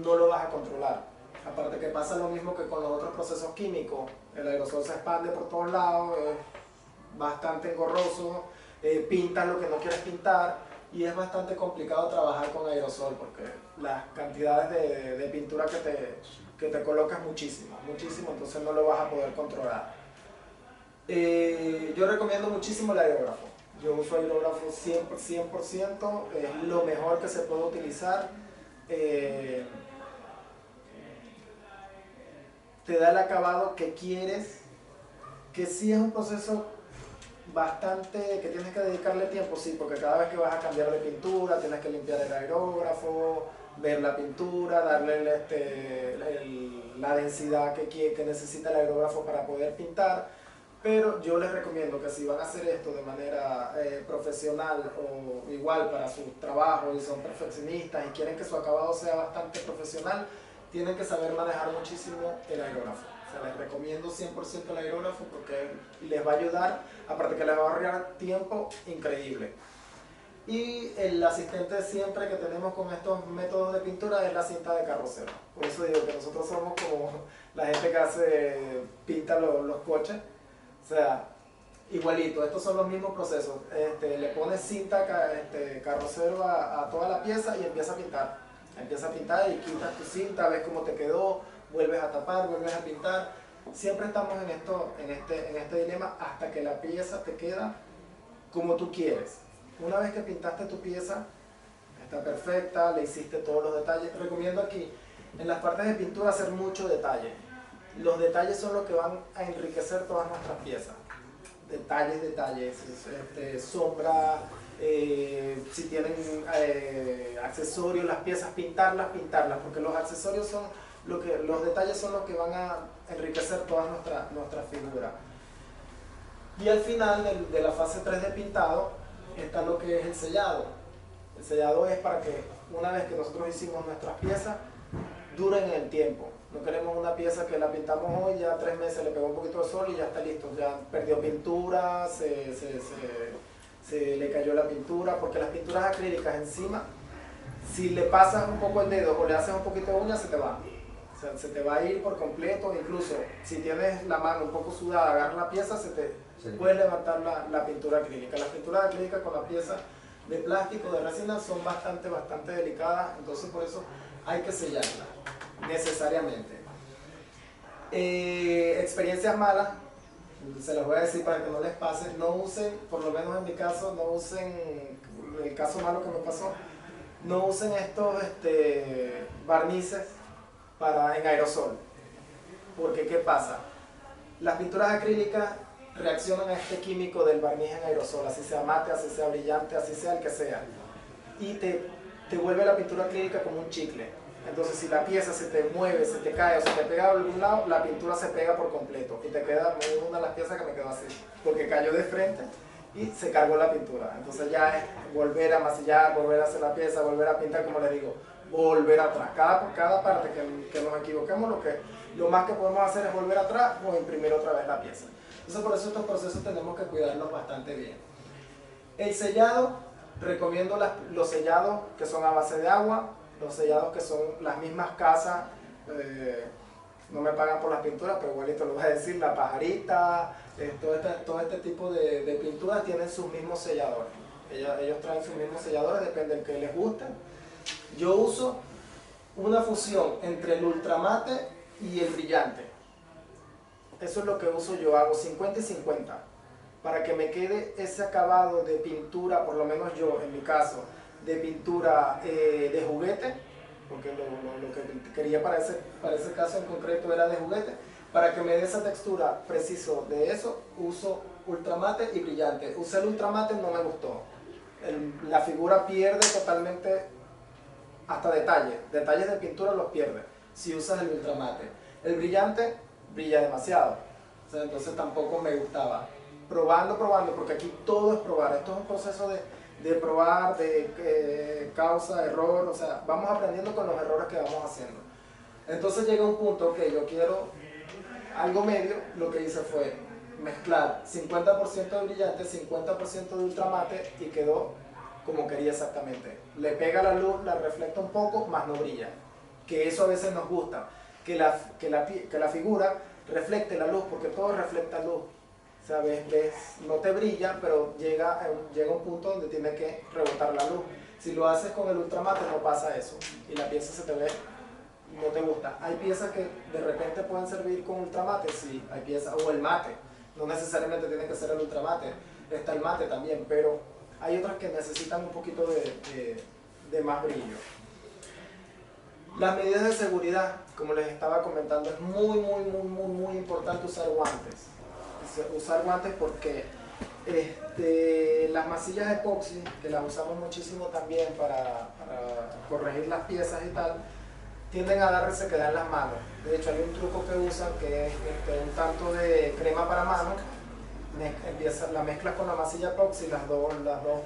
no lo vas a controlar. Aparte que pasa lo mismo que con los otros procesos químicos. El aerosol se expande por todos lados, bastante engorroso, pintas lo que no quieres pintar y es bastante complicado trabajar con aerosol porque las cantidades de pintura que te colocas muchísimo, entonces no lo vas a poder controlar. Yo recomiendo muchísimo el aerógrafo. Yo uso aerógrafo 100%, es lo mejor que se puede utilizar. Te da el acabado que quieres, que sí es un proceso bastante, que tienes que dedicarle tiempo, sí, porque cada vez que vas a cambiar de pintura tienes que limpiar el aerógrafo, ver la pintura, darle la densidad que necesita el aerógrafo para poder pintar. Pero yo les recomiendo que si van a hacer esto de manera profesional o igual para su trabajo y son perfeccionistas y quieren que su acabado sea bastante profesional, tienen que saber manejar muchísimo el aerógrafo. O sea, les recomiendo 100% el aerógrafo porque les va a ayudar, aparte que les va a ahorrar tiempo increíble. Y el asistente siempre que tenemos con estos métodos de pintura es la cinta de carrocero. Por eso digo que nosotros somos como la gente que pinta los coches. O sea, igualito, estos son los mismos procesos. Le pones cinta carrocero a toda la pieza y empieza a pintar. Empieza a pintar y quitas tu cinta, ves cómo te quedó, vuelves a tapar, vuelves a pintar. Siempre estamos en este dilema hasta que la pieza te queda como tú quieres. Una vez que pintaste tu pieza, está perfecta, le hiciste todos los detalles. Recomiendo aquí, en las partes de pintura, hacer mucho detalle. Los detalles son los que van a enriquecer todas nuestras piezas. Detalles, sombra, si tienen accesorios, las piezas, pintarlas, porque los accesorios son los detalles son los que van a enriquecer toda nuestra figura. Y al final de la fase 3 de pintado está lo que es el sellado. El sellado es para que una vez que nosotros hicimos nuestras piezas, duren en el tiempo. No queremos una pieza que la pintamos hoy, ya 3 meses le pegó un poquito de sol y ya está listo. Ya perdió pintura, se le cayó la pintura, porque las pinturas acrílicas encima, si le pasas un poco el dedo o le haces un poquito de uña, se te va. O sea, se te va a ir por completo. Incluso si tienes la mano un poco sudada, agarras la pieza, puedes levantar la pintura acrílica. Las pinturas acrílicas con la pieza de plástico, de resina, son bastante delicadas, entonces por eso hay que sellarla necesariamente. Experiencias malas, se los voy a decir para que no les pase, no usen, por lo menos en mi caso, no usen, el caso malo que me pasó, no usen estos barnices en aerosol. Porque ¿qué pasa? Las pinturas acrílicas reaccionan a este químico del barniz en aerosol, así sea mate, así sea brillante, así sea el que sea, y te vuelve la pintura acrílica como un chicle. Entonces si la pieza se te mueve, se te cae o se te pega a algún lado, la pintura se pega por completo y te queda una de las piezas que me quedó así, porque cayó de frente y se cargó la pintura. Entonces ya es volver a masillar, volver a hacer la pieza, volver a pintar, como les digo, volver atrás. Cada parte que nos equivoquemos, lo más que podemos hacer es volver atrás o imprimir otra vez la pieza. Entonces por eso estos procesos tenemos que cuidarlos bastante bien. El sellado, recomiendo los sellados que son a base de agua, los sellados que son las mismas casas, no me pagan por las pinturas, pero igualito lo voy a decir, la pajarita, todo este tipo de pinturas tienen sus mismos selladores. Ellos traen sus mismos selladores, depende del que les guste. Yo uso una fusión entre el ultramate y el brillante. Eso es lo que uso yo, hago 50 y 50, para que me quede ese acabado de pintura, por lo menos yo, en mi caso, de pintura de juguete, porque lo que quería para ese caso en concreto era de juguete. Para que me dé esa textura preciso de eso, uso ultramate y brillante. Usé el ultramate, no me gustó. La figura pierde totalmente hasta detalles de pintura los pierde si usas el ultramate. El brillante brilla demasiado, o sea, entonces tampoco me gustaba. Probando, porque aquí todo es probar. Esto es un proceso de probar, de causa, error, o sea, vamos aprendiendo con los errores que vamos haciendo. Entonces llega un punto que yo quiero algo medio. Lo que hice fue mezclar 50% de brillante, 50% de ultramate y quedó como quería exactamente. Le pega la luz, la refleja un poco, más no brilla. Que eso a veces nos gusta, que la figura reflecte la luz, porque todo refleja luz. O sea, no te brilla, pero llega un punto donde tiene que rebotar la luz. Si lo haces con el ultramate no pasa eso y la pieza se te ve, no te gusta. Hay piezas que de repente pueden servir con ultramate, sí, hay piezas, o el mate, no necesariamente tiene que ser el ultramate, está el mate también, pero hay otras que necesitan un poquito de más brillo. Las medidas de seguridad, como les estaba comentando, es muy importante usar guantes. Usar guantes porque las masillas epoxi, que las usamos muchísimo también para corregir las piezas y tal, tienden a dar resequedad en las manos. De hecho, hay un truco que usan que es un tanto de crema para manos, la mezclas con la masilla epoxi, las dos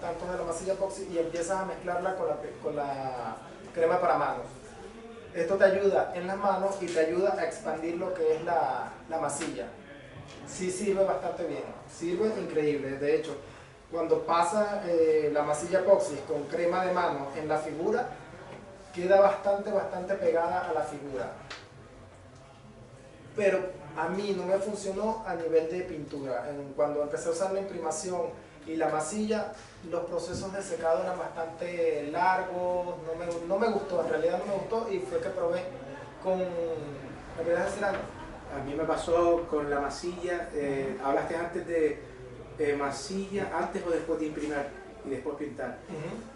tantos de la masilla epoxi, y empiezas a mezclarla con la crema para manos. Esto te ayuda en las manos y te ayuda a expandir lo que es la masilla. Sí sirve bastante bien, sirve increíble. De hecho, cuando pasa la masilla epoxi con crema de mano en la figura, queda bastante pegada a la figura. Pero a mí no me funcionó a nivel de pintura. Cuando empecé a usar la imprimación y la masilla, los procesos de secado eran bastante largos, no me gustó, en realidad no me gustó, y fue que probé con... ¿Me querías decir algo? A mí me pasó con la masilla, hablaste antes de masilla antes o después de imprimir y después pintar.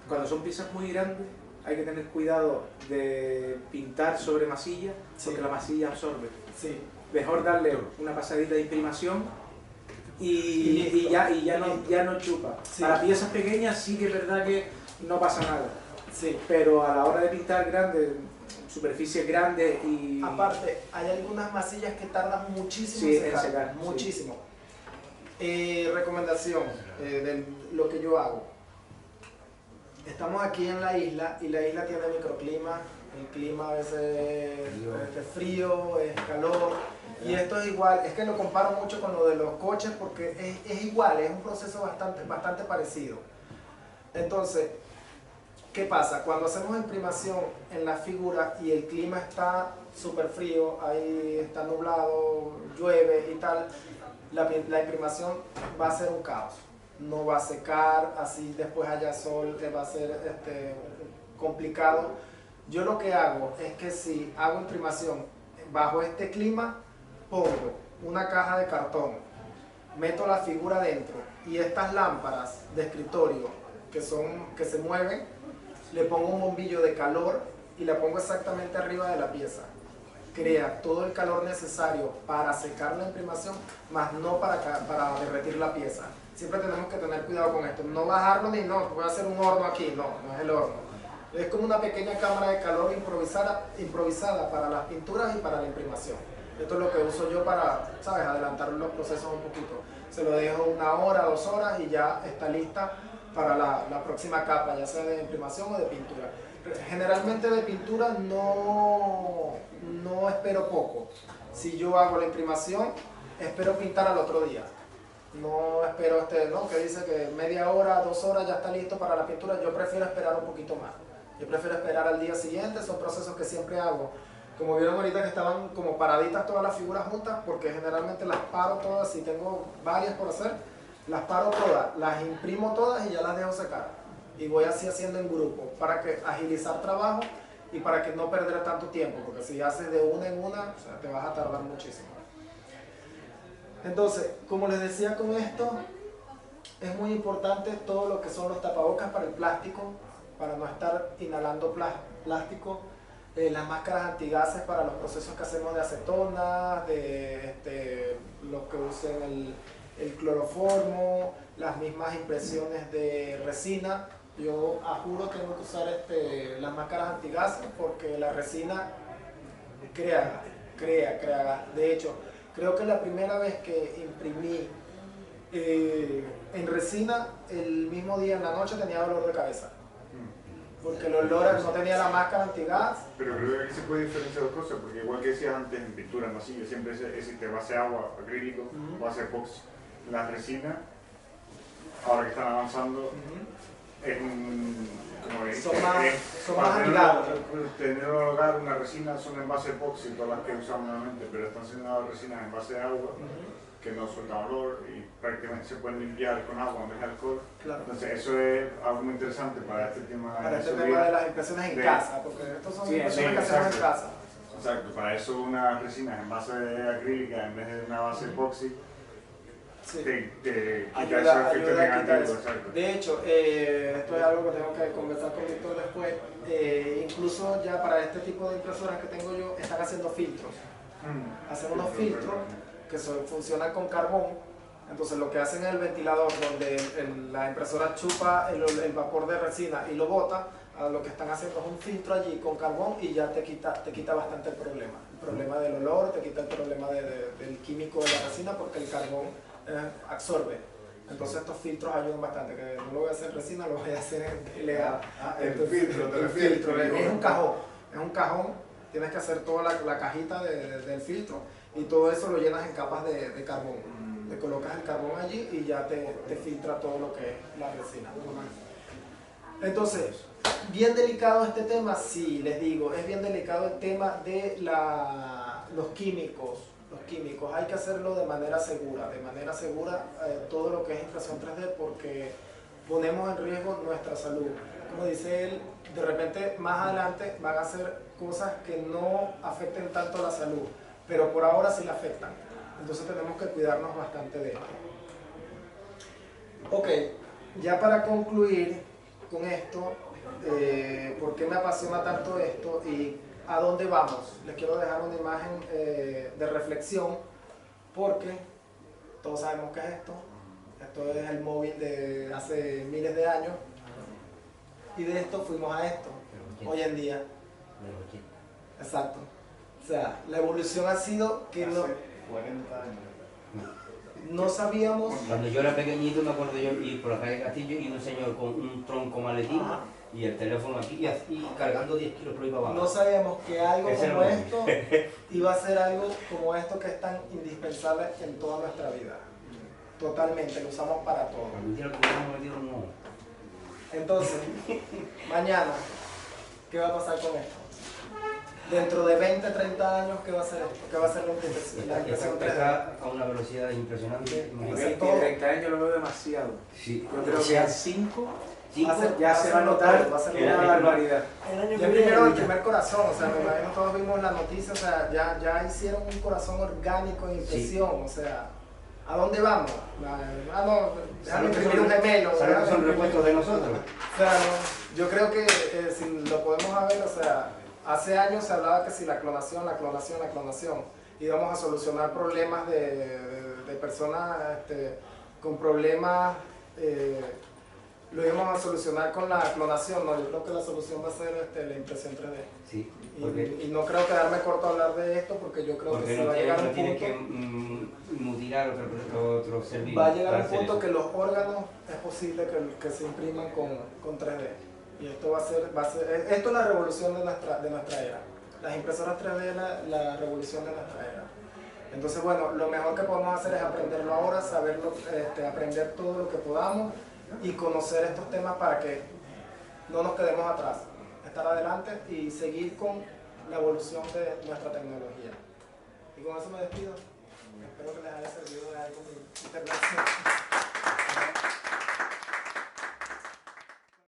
Cuando son piezas muy grandes hay que tener cuidado de pintar sobre masilla, porque la masilla absorbe. Sí. Mejor darle una pasadita de imprimación y ya no chupa. Sí. Para piezas pequeñas sí que es verdad que no pasa nada. Sí. Pero a la hora de pintar grandes, superficies grandes y... Aparte, hay algunas masillas que tardan muchísimo en secar. Muchísimo. Recomendación de lo que yo hago. Estamos aquí en la isla y la isla tiene microclima. El clima a veces es frío, es calor. Y esto es igual, es que lo comparo mucho con lo de los coches porque es igual, es un proceso bastante parecido. Entonces, ¿qué pasa? Cuando hacemos imprimación en la figura y el clima está súper frío, ahí está nublado, llueve y tal, la imprimación va a ser un caos. No va a secar, así después haya sol, va a ser complicado. Yo lo que hago es que si hago imprimación bajo este clima, pongo una caja de cartón meto la figura dentro y estas lámparas de escritorio que se mueven, le pongo un bombillo de calor y la pongo exactamente arriba de la pieza. Crea todo el calor necesario para secar la imprimación, más no para derretir la pieza. Siempre tenemos que tener cuidado con esto, no bajarlo ni no, voy a hacer un horno aquí, no es el horno. Es como una pequeña cámara de calor improvisada para las pinturas y para la imprimación. Esto es lo que uso yo para, ¿sabes?, adelantar los procesos un poquito. Se lo dejo 1 hora, 2 horas y ya está lista para la próxima capa, ya sea de imprimación o de pintura. Generalmente de pintura no espero poco. Si yo hago la imprimación, espero pintar al otro día. No espero que dice que media hora, 2 horas ya está listo para la pintura. Yo prefiero esperar un poquito más. Yo prefiero esperar al día siguiente. Son procesos que siempre hago. Como vieron ahorita que estaban como paraditas todas las figuras juntas, porque generalmente las paro todas. Si tengo varias por hacer, las paro todas, las imprimo todas y ya las dejo secar. Y voy así haciendo en grupo para que agilizar trabajo y para que no perder tanto tiempo, porque si haces de una en una, o sea, te vas a tardar muchísimo. Entonces, como les decía con esto, es muy importante todo lo que son los tapabocas para el plástico, para no estar inhalando plástico, las máscaras antigases para los procesos que hacemos de acetona, de los que usen el cloroformo, las mismas impresiones de resina. Yo a juro tengo que usar las máscaras antigases porque la resina crea gas. De hecho, creo que la primera vez que imprimí en resina, el mismo día en la noche tenía dolor de cabeza. Porque el olor no tenía la máscara antigas. Pero creo que aquí se puede diferenciar dos cosas, porque igual que decías antes, en pintura, en masilla, siempre existe base agua, acrílico, base epoxi. La resina, ahora que están avanzando, son más amigables. Tener un hogar, una resina son en base epoxi, todas las que usamos normalmente, pero están siendo resinas en base de agua, que no sueltan olor y prácticamente se pueden limpiar con agua en vez de alcohol. Claro. Entonces eso es algo muy interesante para este tema, de las impresiones en casa, porque estos son impresiones que hacemos en casa. Exacto, para eso unas resinas en base acrílica en vez de una base epoxi. Sí. Te quita ayuda ese efecto a quitar negativo, eso. exacto. De hecho, esto es algo que tengo que conversar con Víctor después. Incluso ya para este tipo de impresoras que tengo yo, están haciendo filtros. Hacen unos filtros que funcionan con carbón. Entonces lo que hacen es el ventilador, donde la impresora chupa el vapor de resina y lo bota. Lo que están haciendo es un filtro allí con carbón y ya te quita bastante el problema del olor, te quita el problema del químico de la resina, porque el carbón absorbe. Entonces estos filtros ayudan bastante, que no lo voy a hacer en resina, lo voy a hacer en PLA. El filtro. Es un cajón, tienes que hacer toda la cajita del filtro y todo eso lo llenas en capas de carbón. Le colocas el carbón allí y ya te filtra todo lo que es la resina. Entonces, bien delicado este tema, sí, les digo, es bien delicado el tema de los químicos. Hay que hacerlo de manera segura, todo lo que es impresión 3D, porque ponemos en riesgo nuestra salud. Como dice él, de repente más adelante van a hacer cosas que no afecten tanto la salud, pero por ahora sí la afectan. Entonces tenemos que cuidarnos bastante de esto. Ok, ya para concluir con esto, ¿por qué me apasiona tanto esto y a dónde vamos? Les quiero dejar una imagen de reflexión, porque todos sabemos qué es esto. Esto es el móvil de hace miles de años y de esto fuimos a esto, hoy en día. Exacto. O sea, la evolución ha sido que Hace 40 años. no sabíamos. Cuando yo era pequeñito me acuerdo yo ir por la calle Castillo y un señor con un tronco maletín y el teléfono aquí y cargando 10 kilos por ahí para abajo. No sabíamos que algo Ese como era esto iba a ser algo como esto, que es tan indispensable en toda nuestra vida. Totalmente, lo usamos para todo. Cuando metieron el teléfono, metieron no. Entonces, mañana, ¿qué va a pasar con esto? Dentro de 20, 30 años, ¿qué va a ser esto? ¿Qué va a ser la impresión 3D? Está a una velocidad impresionante. En Imagínate. 20 y 30 años lo veo demasiado. Sí. Yo creo que a 5 Cinco, ya se va a notar una barbaridad. Ya primero el primer corazón, o sea, me imagino todos vimos la noticia, o sea, ya hicieron un corazón orgánico en impresión, o sea, ¿A dónde vamos? No, déjame imprimir un gemelo. ¿Sabes que son repuestos de nosotros? O sea, no, yo creo que si lo podemos ver, o sea, hace años se hablaba que si la clonación, íbamos a solucionar problemas de personas con problemas, lo íbamos a solucionar con la clonación, no, yo creo que la solución va a ser la impresión 3D. Sí, Y no creo quedarme corto a hablar de esto porque yo creo que porque si va a llegar un tiene punto, que mutilar otro ser vivo. va a llegar para un hacer punto eso. que los órganos es posible que se impriman con 3D. Y esto va a ser esto es la revolución de nuestra era. Las impresoras 3D es la revolución de nuestra era. Entonces, bueno, lo mejor que podemos hacer es aprenderlo ahora, saberlo, aprender todo lo que podamos y conocer estos temas para que no nos quedemos atrás, estar adelante y seguir con la evolución de nuestra tecnología. Y con eso me despido. Espero que les haya servido de algo mi intervención.